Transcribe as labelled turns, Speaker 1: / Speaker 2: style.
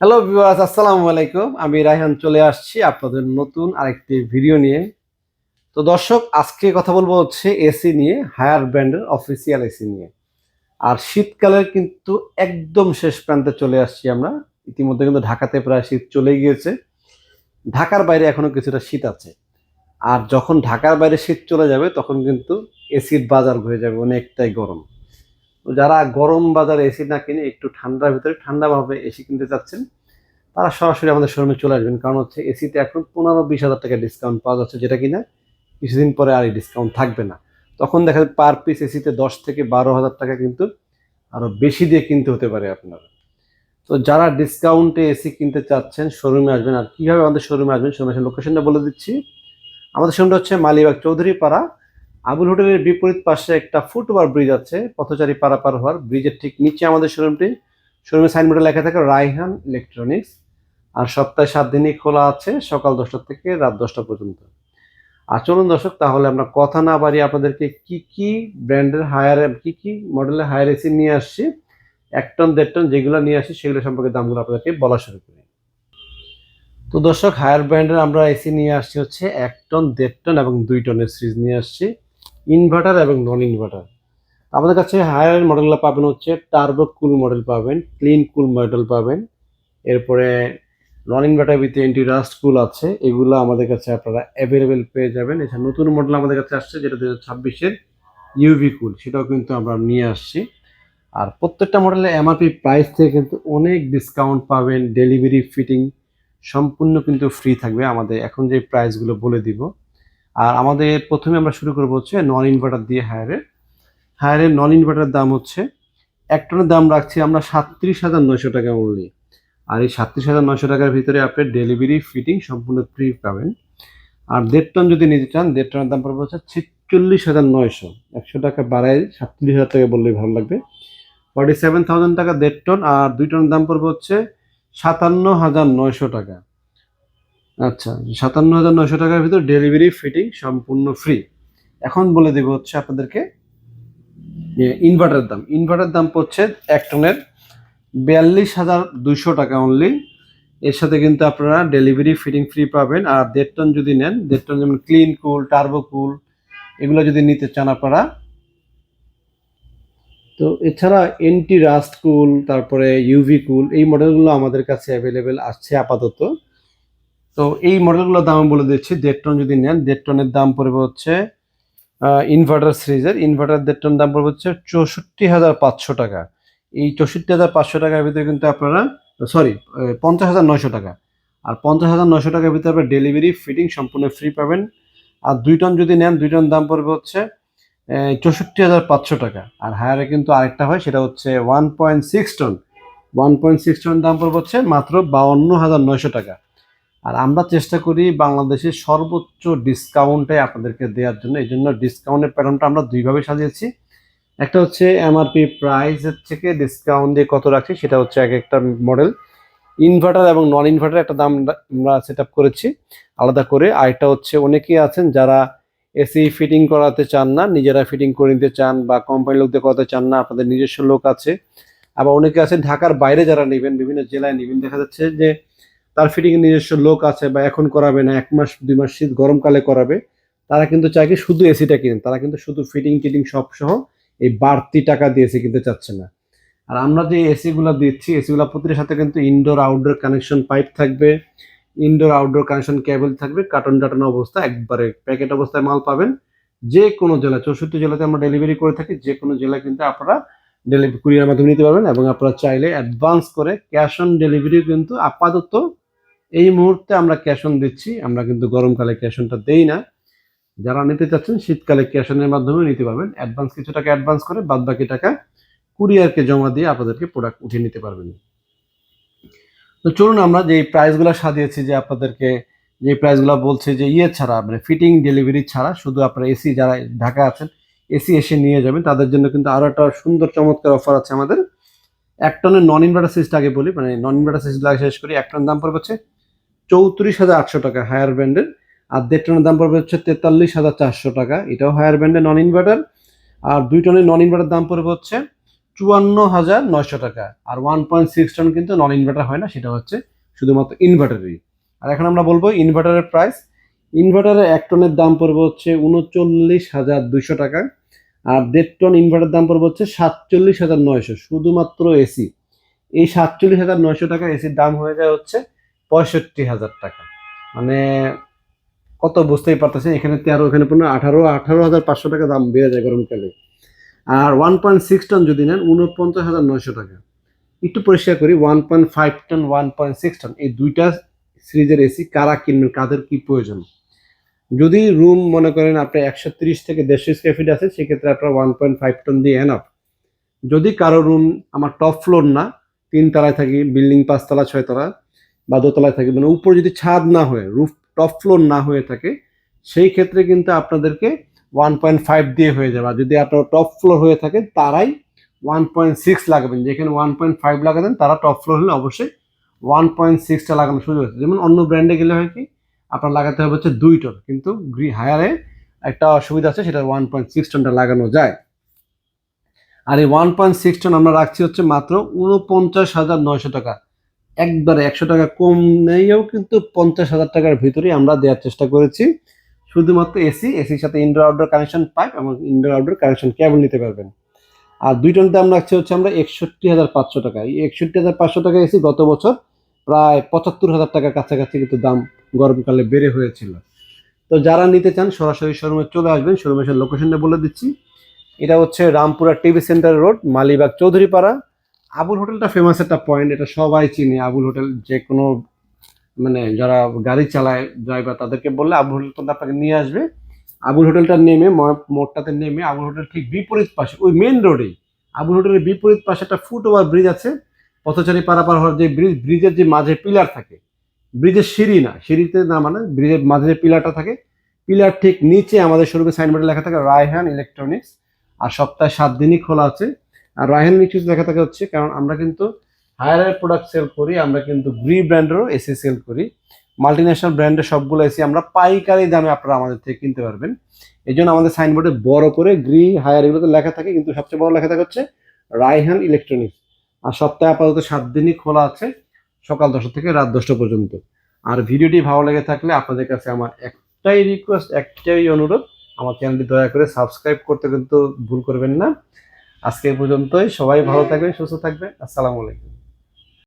Speaker 1: Hello viewers, আসসালামু আলাইকুম। আমি রায়হান চলে আসছি আপনাদের নতুন আরেকটি ভিডিও নিয়ে। তো দর্শক, আজকে কথা বলবো হচ্ছে এসি নিয়ে, হায়ার ব্র্যান্ডের অফিসিয়াল এসি নিয়ে। আর শীতকালের কিন্তু একদম শেষ প্রান্তে চলে আসছি আমরা। ইতিমধ্যে কিন্তু ঢাকাতে প্রায় শীত চলে গিয়েছে। ঢাকার বাইরে এখনো কিছুটা শীত আছে। আর যখন ঢাকার বাইরে শীত চলে যাবে তখন কিন্তু এসির বাজার ঘুরে যাবে অনেকটাই গরম। তো যারা গরম বাজারে এসি না কিনে একটু ঠান্ডার ভিতরে ঠান্ডাভাবে এসি কিনতে চাচ্ছেন, তারা সরাসরি আমাদের শোরুমে চলে আসবেন। কারণ হচ্ছে এসিতে এখন 15-20 হাজার টাকা ডিসকাউন্ট পাওয়া যাচ্ছে, যেটা কিনা কিছুদিন পরে আর এই ডিসকাউন্ট থাকবে না। তখন দেখা যাবে পার পিস এসিতে 10 থেকে 12 হাজার টাকা কিন্তু আরো বেশি দিয়ে কিনতে হতে পারে আপনার। তো যারা ডিসকাউন্টে এসি কিনতে চাচ্ছেন শোরুমে আসবেন। আর কিভাবে আমাদের শোরুমে আসবেন, শোরুমের লোকেশনটা বলে দিচ্ছি। আমাদের শোরুমটা হচ্ছে মালিবাগ চৌধুরী পাড়া, আবুল হোটেলের বিপরীত পাশে একটা ফুটওভার ব্রিজ আছে, পথচারী পারাপার হওয়ার ব্রিজের ঠিক নিচে আমাদের শোরুমটি। শোরুমের সাইনবোর্ডে লেখা থাকে রায়হান ইলেকট্রনিক্স। আর সপ্তাহে 7 দিনই খোলা আছে, সকাল 10টা থেকে রাত 10টা পর্যন্ত। আর চলুন দর্শক, তাহলে আমরা কথা না বাড়িয়ে আপনাদেরকে কি কি ব্র্যান্ডের হায়ার, কি কি মডেলের হায়ার এসি নিয়ে আসছি, 1 টন 1.5 টন যেগুলো নিয়ে আসি সেগুলো সম্পর্কে দামগুলো আপনাদেরকে বলা শুরু করি। তো দর্শক, হায়ার ব্র্যান্ডের আমরা এসি নিয়ে আসছি হচ্ছে 1 টন 1.5 টন এবং 2 টনের সিরিজ নিয়ে আসছি, ইনভার্টার এবং নন ইনভার্টার। আমাদের কাছে হায়ার মডেলগুলো পাবেন হচ্ছে টার্বো কুল মডেল পাবেন, ক্লিন কুল মডেল পাবেন। এরপরে non inverter with anti rust cool আছে, এগুলো আমাদের কাছে আপনারা অ্যাভেলেবেল পেয়ে যাবেন। এছাড়া নতুন মডেল আমাদের কাছে আসছে, যেটা 2026-এর ইউভি কুল, সেটাও কিন্তু আমরা নিয়ে আসছি। আর প্রত্যেকটা মডেলের এমআরপি প্রাইস থেকে কিন্তু অনেক ডিসকাউন্ট পাবেন। ডেলিভারি ফিটিং সম্পূর্ণ কিন্তু ফ্রি থাকবে আমাদের, এখন যে প্রাইসগুলো বলে দিব। আর আমাদের প্রথমে আমরা শুরু করবো হচ্ছে নন ইনভার্টার দিয়ে হায়ারের নন ইনভার্টার দাম হচ্ছে 1 টনের দাম রাখছি আমরা 37,900 টাকা অনলি। আর এই 37,900 টাকার ভিতরে আপনি ডেলিভারি ফিটিং সম্পূর্ণ ফ্রি পাবেন। আর 1.5 টন যদি নিতে চান, 1.5 টনের দাম পড়বে হচ্ছে 46,900। 100 টাকা বাড়ায় 37,000 টাকা বললেই ভালো লাগবে। 47,000 টাকা 1.5 টন। আর 2 টনের দাম পড়বে হচ্ছে 57,900 টাকা। আচ্ছা, 57,900 টাকার ভিতর ডেলিভারি ফিটিং সম্পূর্ণ ফ্রি। এখন বলে দেবো হচ্ছে আপনাদেরকে ইনভার্টার দাম পড়ছে 1 টনের 42,200 টাকা অনলি। এর সাথে কিন্তু আপনারা ডেলিভারি ফিটিং ফ্রি পাবেন। আর 1.5 টন যদি নেন, 1.5 টন যেমন ক্লিন কুল, টার্বো কুল, এগুলো যদি নিতে চান আপনারা, তো এছাড়া এন্টি রাস্ট কুল, তারপরে ইউভি কুল, এই মডেলগুলো আমাদের কাছে অ্যাভেলেবেল আসছে আপাতত। তো এই মডেলগুলোর দাম বলে দিচ্ছি। 1.5 টন যদি নেন, 1.5 টনের দাম পড়বে হচ্ছে ইনভার্টার সিরিজের ইনভার্টার 1.5 টন দাম পড়বে হচ্ছে 64,500 টাকা। এই 64,500 টাকার ভিতরে কিন্তু আপনারা, সরি, 50,900 টাকা। আর 50,900 টাকার ভিতরে আপনার ডেলিভারি ফিটিং সম্পূর্ণ ফ্রি পাবেন। আর 2 টন যদি নেন, 2 টন দাম পড়বে হচ্ছে 64,500 টাকা। আর হায়ারে কিন্তু আরেকটা হয়, সেটা হচ্ছে 1.6 টন। 1.6 টন দাম পড়বে হচ্ছে মাত্র 52,900 টাকা। আর আমরা চেষ্টা করি বাংলাদেশের সর্বোচ্চ ডিসকাউন্টে আপনাদেরকে দেওয়ার জন্য। এই জন্য ডিসকাউন্টের প্যাটার্নটা আমরা দুইভাবে সাজিয়েছি। একটা হচ্ছে এমআরপি প্রাইসের থেকে ডিসকাউন্ট দিয়ে কত রাখছি, সেটা হচ্ছে এক একটা মডেল। ইনভার্টার এবং নন ইনভার্টার একটা দাম আমরা সেট আপ করেছি আলাদা করে। আরেকটা হচ্ছে অনেকেই আছেন যারা এসি ফিটিং করাতে চান না, নিজেরা ফিটিং করে নিতে চান, বা কোম্পানি লোক দিয়ে করাতে চান না, আপনাদের নিজস্ব লোক আছে। আবার অনেকে আছেন ঢাকার বাইরে যারা নেবেন, বিভিন্ন জেলায় নেবেন, দেখা যাচ্ছে যে তার ফিটিং এর নিজস্ব লোক আছে, বা এখন করাবে না, 1 মাস 2 মাস শীত গরমকালে করাবে। তারা কিন্তু চায় কি শুধু এসিটা কিনেন, তারা কিন্তু শুধু ফিটিং টিটিং সব সহ এই বাড়তি টাকা দিয়ে এসি কিনতে চাচ্ছে না। আর আমরা যে এসি গুলা দিচ্ছি, এসি গুলা প্রতিটার সাথে কিন্তু ইনডোর আউটডোর কানেকশন পাইপ থাকবে, ইনডোর আউটডোর কানেকশন কেবল থাকবে, কার্টন টাটানো অবস্থা, একবারে প্যাকেট অবস্থায় মাল পাবেন। যে কোনো জেলা, 64 জেলাতে আমরা ডেলিভারি করে থাকি, যে কোনো জেলায় কিন্তু আপনারা ডেলিভারি কুরিয়ার মাধ্যমে নিতে পারবেন। এবং আপনারা চাইলে অ্যাডভান্স করে ক্যাশ অন ডেলিভারিও কিন্তু আপাতত এই মুহূর্তে আমরা ক্যাশ অন দিচ্ছি। আমরা কিন্তু গরমকালে ক্যাশ অনটা দেই না। যারা নিতে চাচ্ছেন শীতকালে ক্যাশ অনের মাধ্যমে নিতে পারবেন। অ্যাডভান্স কিছু টাকা অ্যাডভান্স করে বাদ বাকি টাকা কুরিয়ারকে জমা দিয়ে আপনাদেরকে প্রোডাক্ট উঠিয়ে নিতে পারবেন। তো চলুন, আমরা যে প্রাইসগুলো সাজিয়েছি, যে আপনাদেরকে যে প্রাইসগুলো বলছে যে ছাড়া, মানে ফিটিং ডেলিভারি ছাড়া, শুধু আপনারা এসি যারা ঢাকা আছেন এসি এসে নিয়ে যাবেন, তাদের জন্য কিন্তু আরো একটা সুন্দর চমৎকার অফার আছে আমাদের। 1 টনের নন ইনভার্টার সিরিজটা আগে বলি, মানে নন ইনভার্টার সিরিজটা শেষ করি। 1 টনের দাম পড়বে হচ্ছে 34,800 টাকা হায়ার ব্র্যান্ডের। আর 1.5 টনের দাম পড়বে হচ্ছে 43,400 টাকা, এটাও হায়ার ব্র্যান্ডের নন ইনভার্টার। আর 2 টনের নন ইনভার্টার দাম পড়বে হচ্ছে 54,900 টাকা। আর 1.6 টন কিন্তু নন ইনভার্টার হয় না, সেটা হচ্ছে শুধুমাত্র ইনভার্টারই। আর এখন আমরা বলবো ইনভার্টারের প্রাইস। ইনভার্টারের 1 টনের দাম পড়বে হচ্ছে 39,200 টাকা। আর 1.5 টন ইনভার্টার দাম পড়বে হচ্ছে 47,900, শুধুমাত্র এসি। এই 47,900 টাকা এসির দাম হয়ে যায় হচ্ছে 65,000 টাকা। মানে কত বুঝতেই পারতেছে, এখানে 13, এখানে 15, 18,500 টাকা দাম বেড়ে যায় গরমকালে। আর 1.6 টন যদি নেন 49,900 টাকা। একটু পরিষ্কার করি, 1.5 টন 1.6 টন এই দুইটা সিরিজের এসি কারা কিনবেন, কাদের কি প্রয়োজন। যদি রুম মনে করেন আপনার 130 থেকে 150 স্কোয়ার ফিট আছে, সেক্ষেত্রে আপনার 1.5 টন দিয়ে এনাফ। যদি কারো রুম আমার টপ ফ্লোর না, 3 তলায় থাকি, বিল্ডিং 5 তলা 6 তলা বা দোতলায় থাকি, মানে উপর যদি ছাদ না হয়ে রুফ টপ ফ্লোর না হয়ে থাকে, সেই ক্ষেত্রে কিন্তু আপনাদেরকে 1.5 দিয়ে হয়ে যাবে। আর যদি আপনার টপ ফ্লোর হয়ে থাকে তারাই 1.6 লাগাবেন। যেখানে 1.5 লাগাবেন তারা টপ ফ্লোর হলে অবশ্যই 1.6টা লাগানো সুযোগ আছে। যেমন অন্য ব্র্যান্ডে গেলে হয় কি আপনার লাগাতে হবে হচ্ছে 2 টন, কিন্তু হায়ারে একটা অসুবিধা আছে, সেটা 1.6 টনটা লাগানো যায়। আর এই 1.6 টন আমরা রাখছি হচ্ছে মাত্র 49,900 টাকা। একবারে 100 টাকা কম নেইও, কিন্তু 50,000 টাকার ভিতরেই আমরা দেওয়ার চেষ্টা করেছি। শুধুমাত্র এসির সাথে ইনডোর আউটডোর কানেকশন পাইপ এবং ইনডোর আউটডোর কানেকশন কেবল নিতে পারবেন। আর 2 টন দাম রাখছে হচ্ছে আমরা 61,500 টাকা। এই 61,500 টাকা এসি গত বছর প্রায় 75,000 টাকার কাছাকাছি কিন্তু দাম গরমকালে বেড়ে হয়েছিল। তো যারা নিতে চান সরাসরি শোরুমে চলে আসবেন। শোরুমের লোকেশনটা বলে দিচ্ছি, এটা হচ্ছে Rampura TV centre road, Malibagh Chowdhurypara. Abul হোটেলটা ফেমাস একটা পয়েন্ট, এটা সবাই চিনে। আবুল হোটেল যে কোনো মানে যারা গাড়ি চালায় ড্রাইভার তাদেরকে বললে আবুল হোটেল পর্যন্ত আপনাকে নিয়ে আসবে। আবুল হোটেলটা নেমে মোড়টাতে নেমে আবুল হোটেল ঠিক বিপরীত পাশে ওই মেন রোডেই, আবুল হোটেলের বিপরীত পাশে একটা ফুট ওভার ব্রিজ আছে। পথচারী পারাপার হওয়ার যে ব্রিজের যে মাঝে পিলার থাকে, ব্রিজের সিঁড়ি না, সিঁড়িতে না, মানে ব্রিজের মাঝে যে পিলারটা থাকে, পিলার ঠিক নিচে আমাদের শোরুমে সাইনবোর্ডে লেখা থাকে রায়হান ইলেকট্রনিক্স। আর সপ্তাহে 7 দিনই খোলা আছে। আর রায়হান ইলেকট্রনিক্স লেখা থাকে হচ্ছে কারণ আমরা কিন্তু হায়ার প্রোডাক্ট সেল করি, আমরা কিন্তু গ্রি ব্র্যান্ডেরও এসি সেল করি। মাল্টিন্যাশনাল ব্র্যান্ডের সবগুলো এসি আমরা পাইকারি দামে আপনারা আমাদের থেকে কিনতে পারবেন। এই জন্য আমাদের সাইনবোর্ডে বড় করে গ্রি হায়ার এগুলোতে লেখা থাকে, কিন্তু সবচেয়ে বড় লেখা থাকে হচ্ছে রায়হান ইলেকট্রনিক্স। আর সপ্তাহে আপাতত 7 দিনই খোলা আছে, সকাল 10টা থেকে রাত 10টা পর্যন্ত। আর ভিডিওটি ভালো লেগে থাকলে আপনাদের কাছে আমার একটাই রিকোয়েস্ট, একটাই অনুরোধ, আমার চ্যানেলটি দয়া করে সাবস্ক্রাইব করতে কিন্তু ভুল করবেন না। আজকে এই পর্যন্তই, সবাই ভালো থাকবেন, সুস্থ থাকবেন। আসসালামু আলাইকুম।